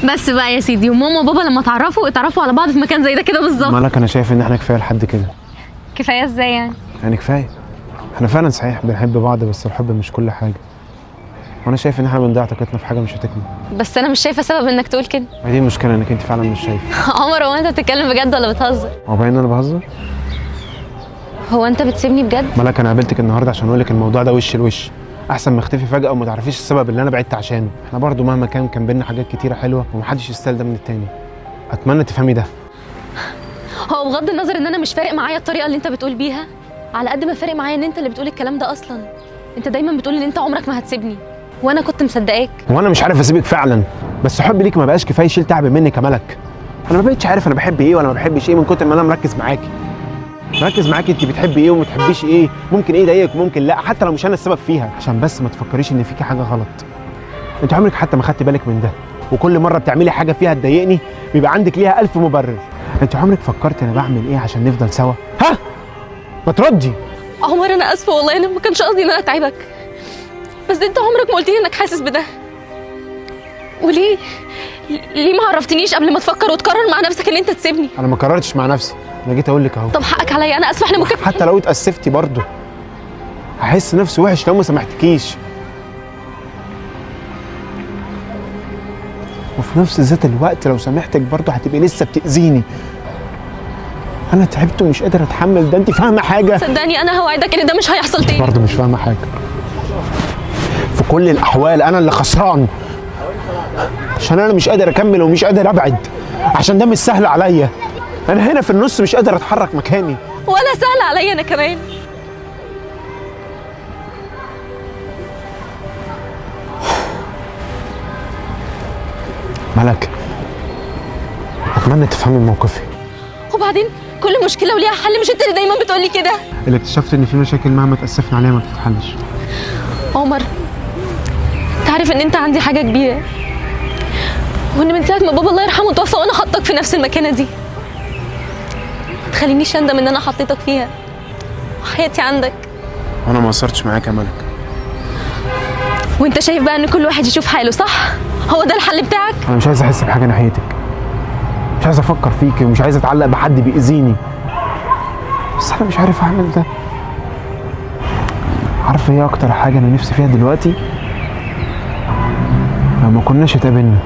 بس بقى يا سيدي، وماما وبابا لما اتعرفوا على بعض في مكان زي ده كده بالظبط. مالك، انا شايف ان احنا كفايه لحد كده. كفايه ازاي يعني؟ يعني كفايه. احنا فعلا صحيح بنحب بعض، بس الحب مش كل حاجه. وانا شايف ان احنا بنضيع طاقتنا في حاجه مش هتكمل. بس انا مش شايفه سبب انك تقول كده. ما دي المشكله، انك انت فعلا مش شايفه. عمر، هو انت بتتكلم بجد ولا بتهزر؟ هو باين انا بهزر. هو انت بتسيبني بجد؟ مالك، انا قابلتك النهارده عشان اقول لك الموضوع ده وش لوش، احسن ما اختفي فجاه وما تعرفيش السبب اللي انا بعدت عشانه. احنا برضو مهما كان بينا حاجات كتيره حلوه، ومحدش يستاهل ده من التاني. اتمنى تفهمي ده. هو بغض النظر ان انا مش فارق معايا الطريقه اللي انت بتقول بيها، على قد ما فارق معايا ان انت اللي بتقول الكلام ده اصلا. انت دايما بتقول ان انت عمرك ما هتسيبني، وانا كنت مصدقاك. وانا مش عارف اسيبك فعلا، بس حبي ليك ما بقاش كفايه يشيل تعب منك يا ملك. انا ما بقتش عارف انا بحب ايه ولا ما بحبش ايه من كتر ما انا مركز معاكي. انت بتحبي ايه وما بتحبيش ايه، ممكن ايه يضايقك وممكن لا، حتى لو مش انا السبب فيها، عشان بس ما تفكريش ان فيكي حاجه غلط. انت عمرك حتى ما خدتي بالك من ده، وكل مره بتعملي حاجه فيها تضايقني بيبقى عندك ليها 1000 مبرر. انت عمرك فكرت انا بعمل ايه عشان نفضل سوا؟ ها؟ ما تردي. عمر، انا اسفه والله، انا ما كانش قصدي ان انا اتعبك، بس انت عمرك ما قلت لي انك حاسس بده. وليه ما عرفتنيش قبل ما تفكر وتقرر مع نفسك ان انت تسيبني؟ انا ما قررتش مع نفسي، انا جيت اقول لك اهو. طب حقك عليا، انا اسفه. احنا ممكن حتى لو اتأسفتي برضه هحس نفسي وحش لو ما سامحتكيش، وفي نفس ذات الوقت لو سامحتك برضه هتبقي لسه بتأذيني. انا تعبت ومش قادر اتحمل ده، انت فاهمه حاجه؟ صدقني انا هوعدك ان ده مش هيحصل تاني. برضه مش فاهمه حاجه. في كل الاحوال انا اللي خسران، عشان انا مش قادر اكمل ومش قادر ابعد، عشان ده مش سهل عليا. انا هنا في النص مش قادر اتحرك مكاني. ولا سهل عليا انا كمان. ملك، اتمنى تفهمي موقفي. وبعدين كل مشكله وليها حل، مش انت اللي دايما بتقولي كده؟ اللي اكتشفت ان في مشاكل مهما تأسفنا عليها ما بتتحلش. عمر، انت عارف ان انت عندي حاجه كبيره، وان من ساعه ما بابا الله يرحمه توفى وانا حطك في نفس المكانه دي. ما تخلينيش اندم ان انا حطيتك فيها، وحياتي عندك. وانا ما قصرتش معاك يا ملك. وانت شايف بقى ان كل واحد يشوف حاله، صح؟ هو ده الحل بتاعك؟ انا مش عايز احس بحاجه ناحيتك، مش عايز افكر فيكي، ومش عايز اتعلق بحد بيأذيني، بس انا مش عارف اعمل ده. عارفه ايه اكتر حاجه انا نفسي فيها دلوقتي؟ لو ما كناش اتقابلنا